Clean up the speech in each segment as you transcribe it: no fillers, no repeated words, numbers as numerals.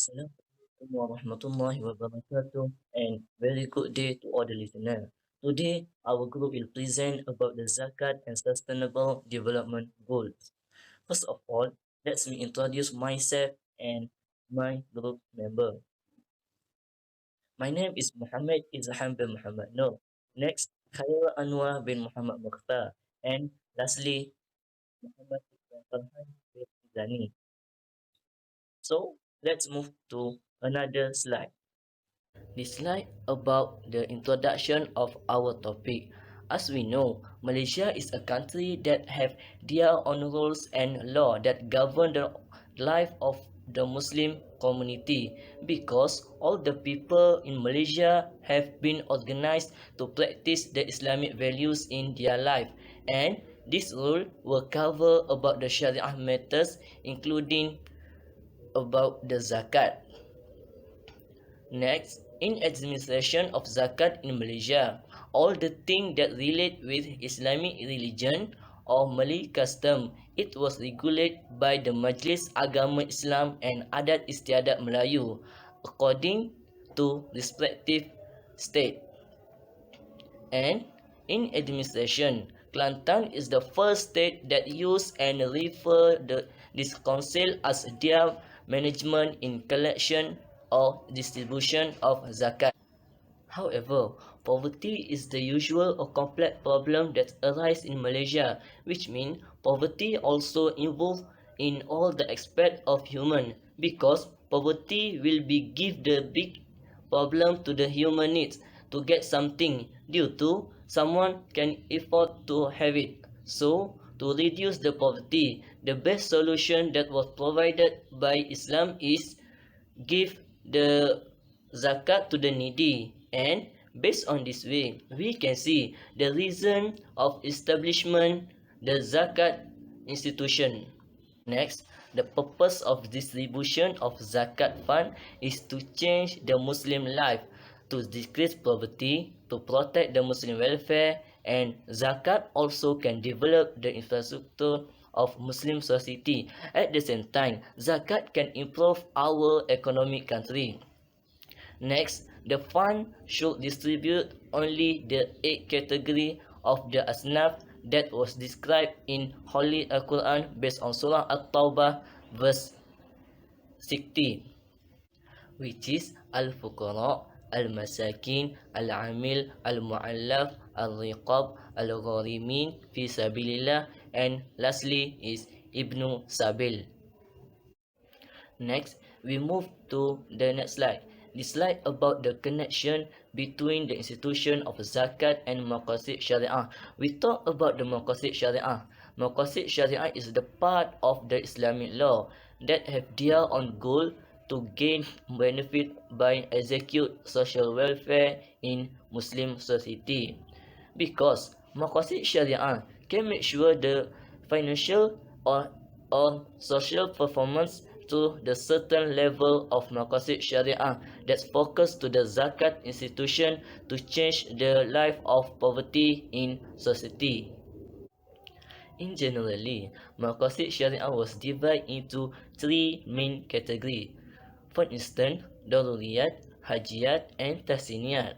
Assalamualaikum warahmatullahi wabarakatuh and very good day to all the listeners. Today, our group will present about the Zakat and Sustainable Development Goals. First of all, let me introduce myself and my group member. My name is Muhammad Izham bin Muhammad Noor. Next, Khairul Anwar bin Muhammad Mukhtar. And lastly, Muhammad Ibn Farhan bin Zani. So, let's move to another slide. This slide about the introduction of our topic. As we know, Malaysia is a country that have their own rules and law that govern the life of the Muslim community because all the people in Malaysia have been organized to practice the Islamic values in their life, and this rule will cover about the Sharia matters including about the zakat. Next, in administration of zakat in Malaysia, all the things that relate with Islamic religion or Malay custom, it was regulated by the Majlis Agama Islam and Adat Istiadat Melayu according to respective state. And in administration, Kelantan is the first state that use and refer this council as their management in collection or distribution of zakat. However, poverty is the usual or complex problem that arises in Malaysia, which means poverty also involved in all the aspects of human, because poverty will be give the big problem to the human needs to get something due to someone can afford to have it. So, to reduce the poverty, the best solution that was provided by Islam is give the zakat to the needy, and based on this way we can see the reason of establishment the zakat institution. Next, the purpose of distribution of zakat fund is to change the Muslim life, to decrease poverty, to protect the Muslim welfare, and zakat also can develop the infrastructure of Muslim society. At the same time, zakat can improve our economic country. Next, the fund should distribute only the 8 category of the asnaf that was described in Holy Al-Quran based on Surah At-Tawbah verse 60, which is Al-Fuqara, Al-Masakin, Al-Amil, Al-Mu'allaf, Al-Riqab, Al-Gharimin, Fi Sabilillah, and lastly is Ibnu Sabil. Next, we move to the next slide. This slide about the connection between the institution of zakat and maqasid syariah. We talk about the maqasid syariah. Maqasid syariah is the part of the Islamic law that have their own goal to gain benefit by execute social welfare in Muslim society. Because maqasid syariah can make sure the financial or social performance to the certain level of maqasid syariah that's focused to the zakat institution to change the life of poverty in society. In generally, maqasid syariah was divided into three main categories. For instance, daruriyat, hajiyat, and tahsiniyat.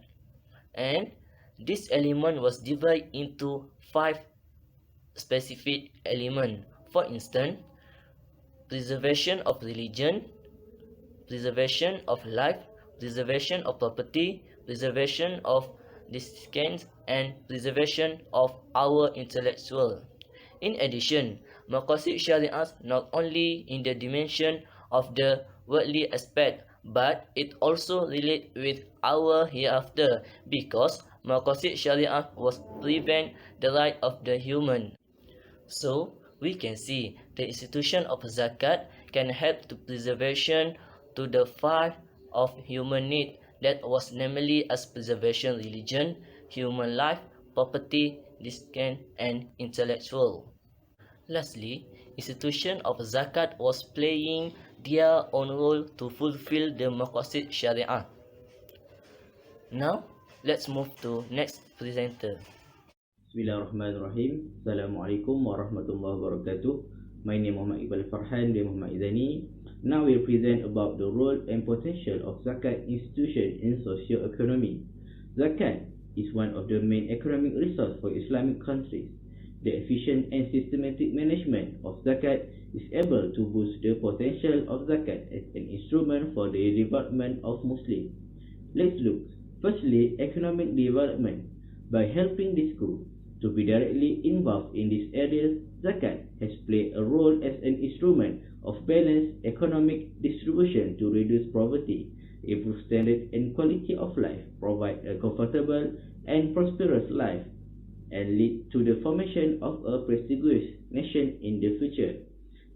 And this element was divided into five specific elements. For instance, preservation of religion, preservation of life, preservation of property, preservation of descent, and preservation of our intellectual. In addition, maqasid syariah not only in the dimension of the worldly aspect, but it also relate with our hereafter, because maqasid syariah was prevent the right of the human. So, we can see the institution of zakat can help to preservation to the five of human need that was namely as preservation religion, human life, property, descent, and intellectual. Lastly, institution of zakat was playing their own role to fulfill the maqasid syariah. Now, let's move to next presenter. Bismillahirrahmanirrahim. Assalamualaikum warahmatullahi wabarakatuh. My name Muhammad Ibn Farhan bin Muhammad Izani. Now we'll present about the role and potential of zakat institution in socio-economy. Zakat is one of the main economic resources for Islamic countries. The efficient and systematic management of zakat is able to boost the potential of zakat as an instrument for the development of Muslims. Let's look. Firstly, economic development. By helping this group to be directly involved in these areas, zakat has played a role as an instrument of balanced economic distribution to reduce poverty, improve standard and quality of life, provide a comfortable and prosperous life, and lead to the formation of a prestigious nation in the future.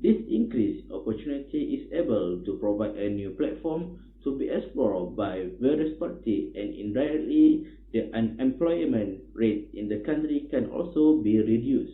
This increased opportunity is able to provide a new platform to be explored by various parties, and indirectly the unemployment rate in the country can also be reduced.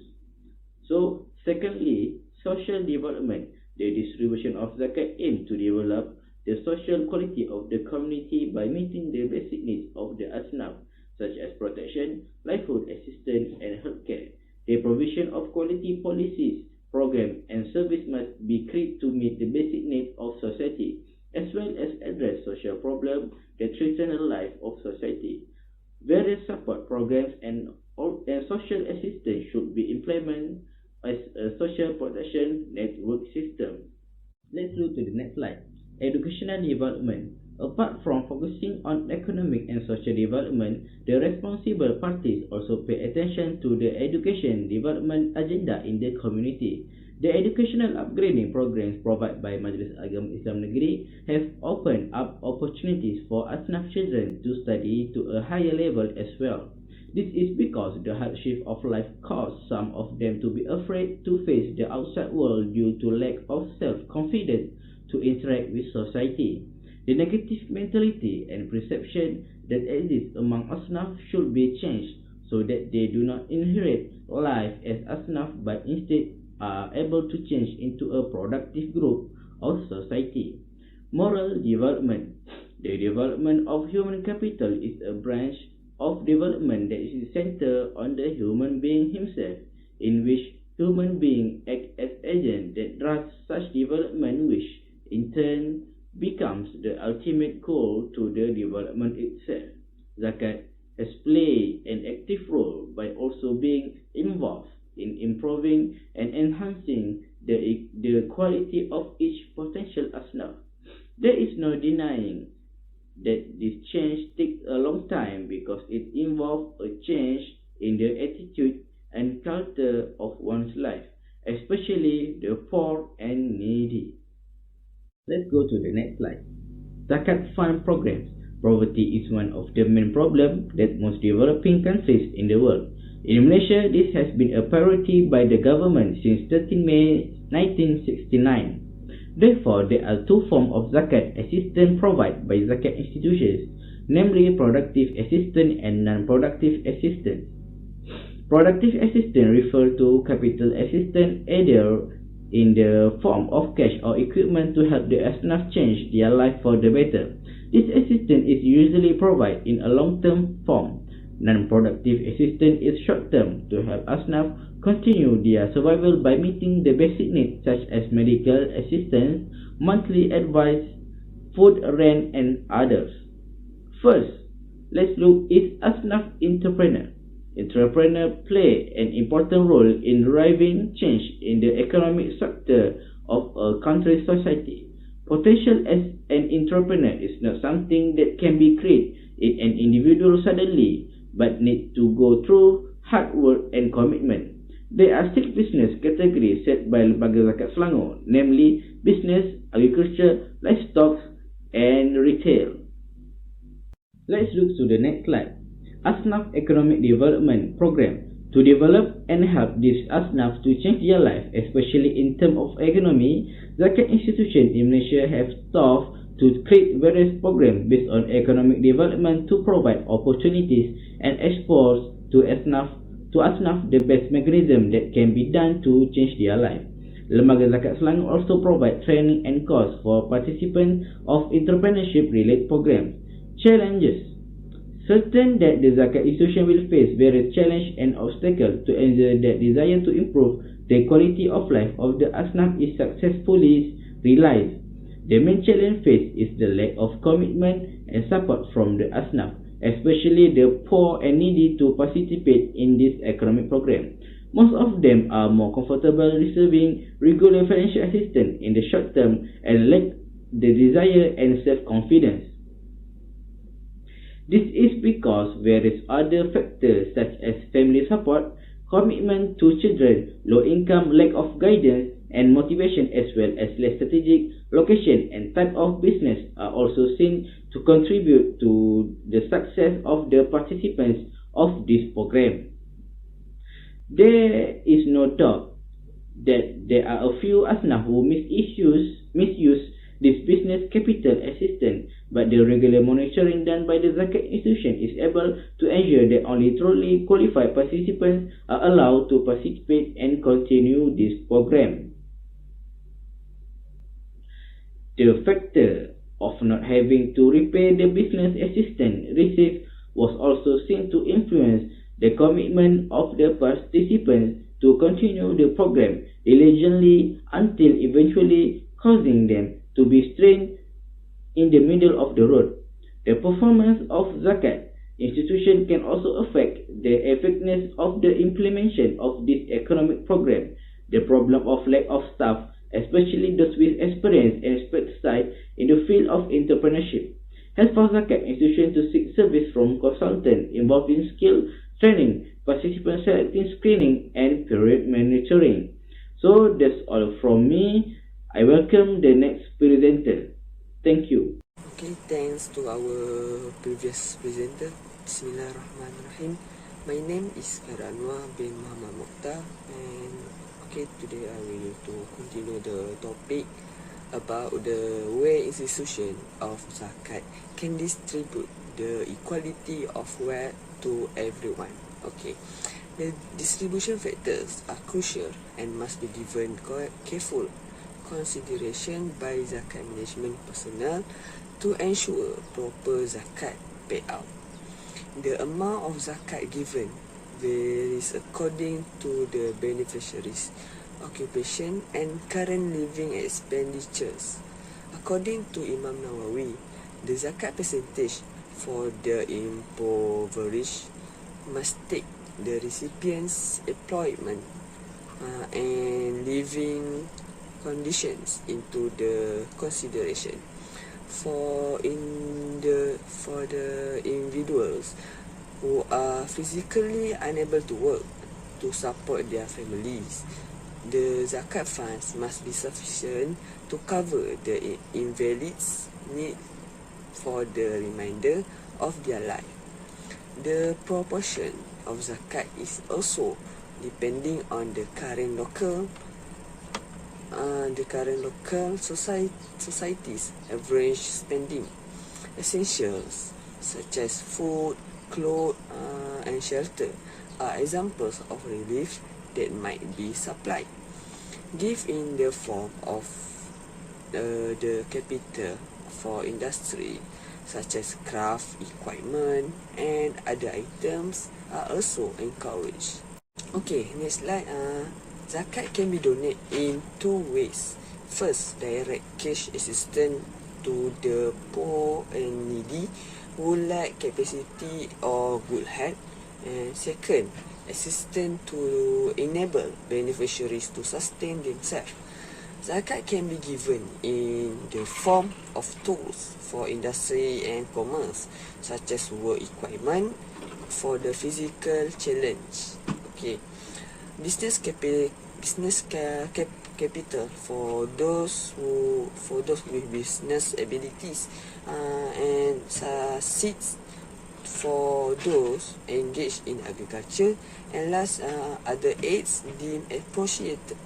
So, secondly, social development. The distribution of zakat aims to develop the social quality of the community by meeting the basic needs of the asnaf, such as protection, livelihood assistance, and healthcare. The provision of quality policies, programs, and service must be created to meet the basic needs of society, as well as address social problems that threaten the life of society. Various support programs and social assistance should be implemented as a social protection network system. Let's look to the next slide. Educational development. Apart from focusing on economic and social development, the responsible parties also pay attention to the education development agenda in the community. The educational upgrading programs provided by Majlis Agama Islam Negeri have opened up opportunities for asnaf children to study to a higher level as well. This is because the hardship of life caused some of them to be afraid to face the outside world due to lack of self-confidence to interact with society. The negative mentality and perception that exists among asnaf should be changed so that they do not inherit life as asnaf but instead are able to change into a productive group of society. Moral development. The development of human capital is a branch of development that is centered on the human being himself, in which human beings act as agents that drive such development, which in turn becomes the ultimate goal to the development itself. Zakat has played an active role by also being involved in improving and enhancing the quality of each potential asnaf. There is no denying that this change takes a long time because it involves a change in the attitude and culture of one's life, especially the poor and needy. Let's go to the next slide. Zakat fund programs. Poverty is one of the main problems that most developing countries in the world. In Malaysia, this has been a priority by the government since 13 May 1969. Therefore, there are two forms of zakat assistance provided by zakat institutions, namely productive assistance and non-productive assistance. Productive assistance refers to capital assistance either in the form of cash or equipment to help the asnaf change their life for the better. This assistance is usually provided in a long-term form. Non-productive assistance is short-term to help asnaf continue their survival by meeting the basic needs such as medical assistance, monthly advice, food, rent, and others. First, let's look at asnaf entrepreneur. Entrepreneurs play an important role in driving change in the economic sector of a country's society. Potential as an entrepreneur is not something that can be created in an individual suddenly, but needs to go through hard work and commitment. There are 6 business categories set by Lembaga Zakat Selangor, namely business, agriculture, livestock, and retail. Let's look to the next slide. Asnaf Economic Development Program. To develop and help these asnaf to change their life, especially in terms of economy, zakat institutions in Malaysia have thought to create various programs based on economic development to provide opportunities and explore to asnaf the best mechanism that can be done to change their life. Lembaga Zakat Selangor also provide training and course for participants of entrepreneurship-related programs. Challenges. Certain that the zakat institution will face various challenges and obstacles to ensure that desire to improve the quality of life of the asnaf is successfully realized. The main challenge faced is the lack of commitment and support from the Asnaf, especially the poor and needy, to participate in this economic program. Most of them are more comfortable receiving regular financial assistance in the short term and lack the desire and self-confidence. This is because various other factors such as family support, commitment to children, low income, lack of guidance and motivation, as well as less strategic location and type of business are also seen to contribute to the success of the participants of this program. There is no doubt that there are a few Asnaf who misuse this business capital assistance, but the regular monitoring done by the Zakat institution is able to ensure that only truly qualified participants are allowed to participate and continue this program. The factor of not having to repay the business assistance received was also seen to influence the commitment of the participants to continue the program diligently until eventually causing them to be strained in the middle of the road. The performance of Zakat institution can also affect the effectiveness of the implementation of this economic program. The problem of lack of staff, especially those with experience and expertise in the field of entrepreneurship, has forced Zakat institution to seek service from consultants involved in skill training, participant selecting, screening, and period monitoring. So that's all from me. I welcome the next presenter. Thank you. Okay, thanks to our previous presenter. Bismillahirrahmanirrahim. My name is Anwar bin Muhammad Mokhtar, and okay, today I will to continue the topic about the way institution of zakat can distribute the equality of wealth to everyone. Okay, the distribution factors are crucial and must be given careful consideration by zakat management personnel to ensure proper zakat payout. The amount of zakat given varies according to the beneficiaries' occupation and current living expenditures. According to Imam Nawawi, the zakat percentage for the impoverished must take the recipient's employment and living conditions into the consideration. For the individuals who are physically unable to work to support their families, the zakat funds must be sufficient to cover the invalids' need for the remainder of their life. The proportion of zakat is also depending on the current local society's average spending. Essentials such as food, clothes, and shelter are examples of relief that might be supplied. Give in the form of the capital for industry such as craft equipment and other items are also encouraged. Okay, next slide. Zakat can be donated in two ways. First, direct cash assistance to the poor and needy who lack capacity or good health. And second, assistance to enable beneficiaries to sustain themselves. Zakat can be given in the form of tools for industry and commerce, such as work equipment for the physical challenge. Okay, business capital for those with business abilities, and seeds for those engaged in agriculture, and last, other aids deemed appropriate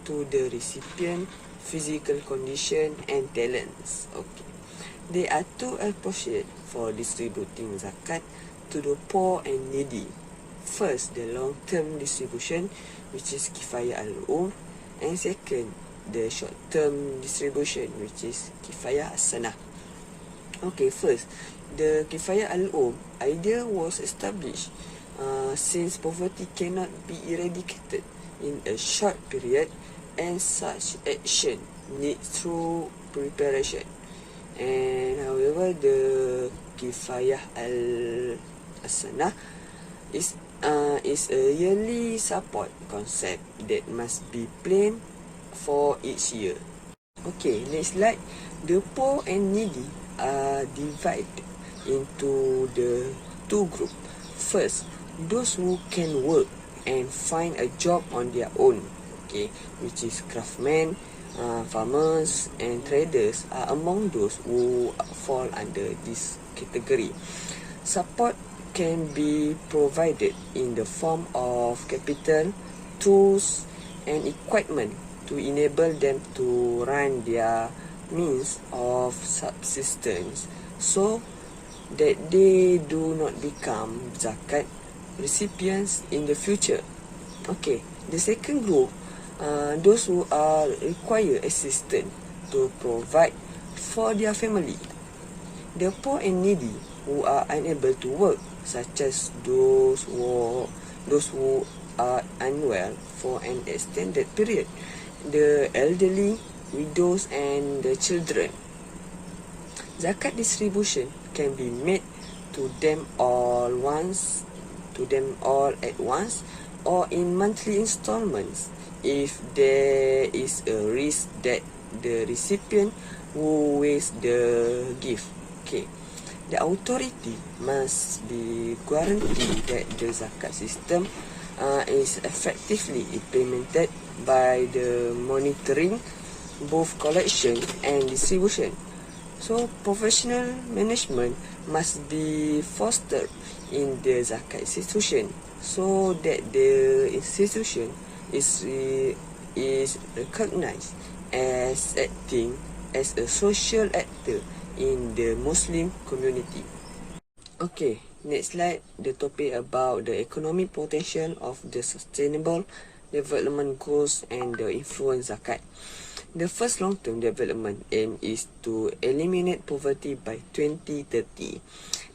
to the recipient physical condition and talents. Okay, they are too appropriate for distributing zakat to the poor and needy. First, the long-term distribution, which is kifayah al-um, and second, the short-term distribution, which is kifayah as-sanah. Okay, first, the kifayah al-um idea was established since poverty cannot be eradicated in a short period, and such action need through preparation. And however, the kifayah al-hasanah is a yearly support concept that must be planned for each year. Okay, next slide. The poor and needy are divided into the two groups. First, those who can work and find a job on their own, okay, which is craftsmen, farmers and traders are among those who fall under this category. Support can be provided in the form of capital, tools and equipment to enable them to run their means of subsistence so that they do not become zakat recipients in the future. Okay, the second group, those who are require assistance to provide for their family. The poor and needy who are unable to work, such as those who are unwell for an extended period, the elderly, widows and the children. Zakat distribution can be made to them all at once or in monthly installments if there is a risk that the recipient will waste the gift. Okay. The authority must be guaranteed that the zakat system is effectively implemented by the monitoring both collection and distribution. So professional management must be fostered in the zakat institution so that the institution is recognized as acting as a social actor in the Muslim community. Okay, next slide, the topic about the economic potential of the sustainable development goals and the influence zakat. The first long-term development aim is to eliminate poverty by 2030.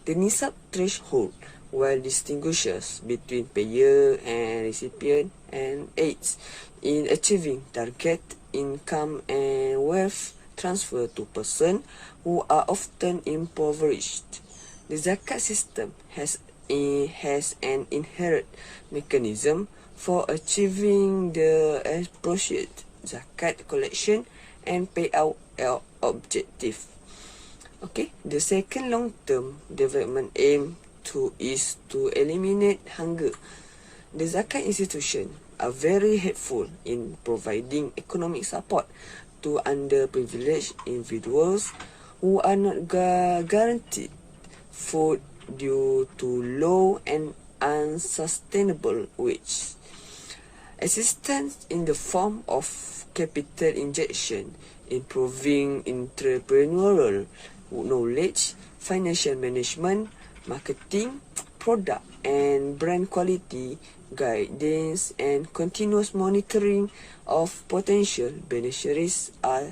The nisab threshold well distinguishes between payer and recipient and aids in achieving target income and wealth transfer to persons who are often impoverished. The zakat system has an inherent mechanism for achieving the appropriate zakat collection and payout objective. Okay, the second long-term development aim is to eliminate hunger. The zakat institution are very helpful in providing economic support to underprivileged individuals who are not guaranteed food due to low and unsustainable wage. Assistance in the form of capital injection, improving entrepreneurial knowledge, financial management, marketing, product and brand quality, guidance and continuous monitoring of potential beneficiaries are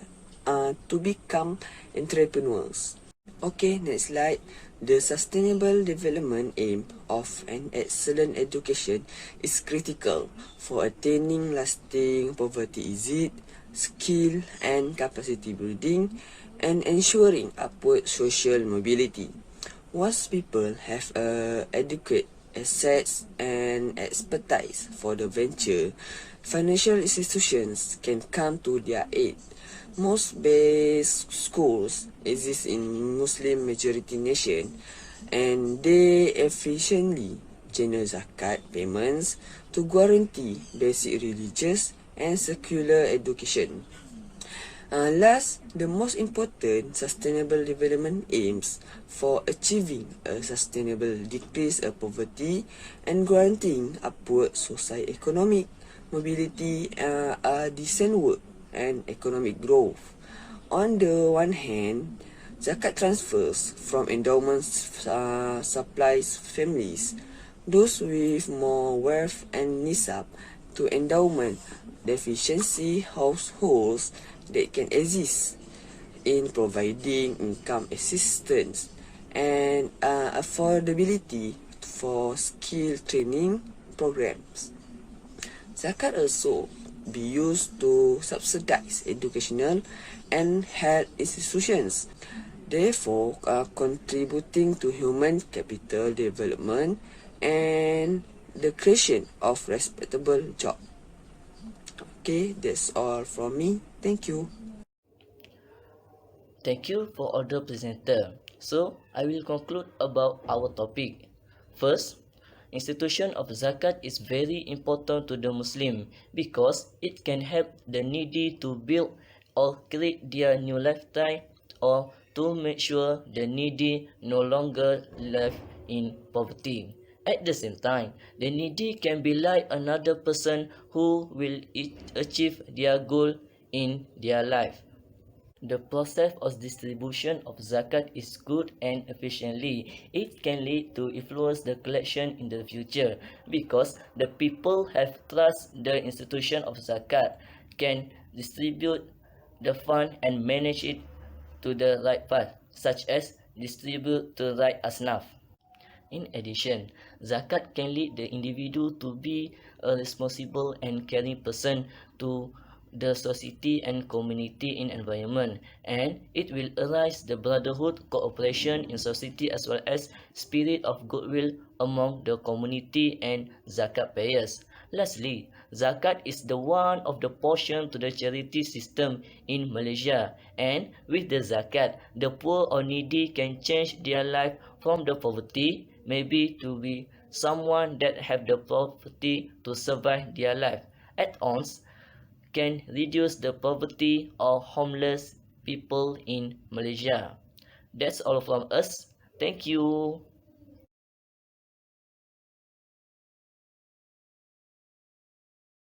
to become entrepreneurs. Okay, next slide. The sustainable development aim of an excellent education is critical for attaining lasting poverty exit, skill and capacity building, and ensuring upward social mobility. Once people have adequate assets and expertise for the venture, financial institutions can come to their aid. Most base schools exist in Muslim majority nation and they efficiently generate zakat payments to guarantee basic religious and secular education. Last, the most important sustainable development aims for achieving a sustainable decrease of poverty and guaranteeing upward socio-economic mobility are decent work and economic growth. On the one hand, zakat transfers from endowments supplies families, those with more wealth and nisab, to endowment deficiency households that can exist in providing income assistance and affordability for skill training programs. Zakat also be used to subsidize educational and health institutions, therefore contributing to human capital development and the creation of respectable jobs. Okay, that's all from me. Thank you. Thank you for all the presenter. So, I will conclude about our topic. First, institution of zakat is very important to the Muslim because it can help the needy to build or create their new lifestyle or to make sure the needy no longer live in poverty. At the same time, the needy can be like another person who will achieve their goal in their life. The process of distribution of zakat is good and efficiently. It can lead to influence the collection in the future because the people have trust the institution of zakat can distribute the fund and manage it to the right path, such as distribute to the right asnaf. In addition, zakat can lead the individual to be a responsible and caring person to the society and community in environment, and it will arise the brotherhood, cooperation in society as well as spirit of goodwill among the community and zakat payers. Lastly, zakat is the one of the portion to the charity system in Malaysia, and with the zakat, the poor or needy can change their life from the poverty maybe to be someone that have the property to survive their life. Add-ons can reduce the poverty or homeless people in Malaysia. That's all from us. Thank you.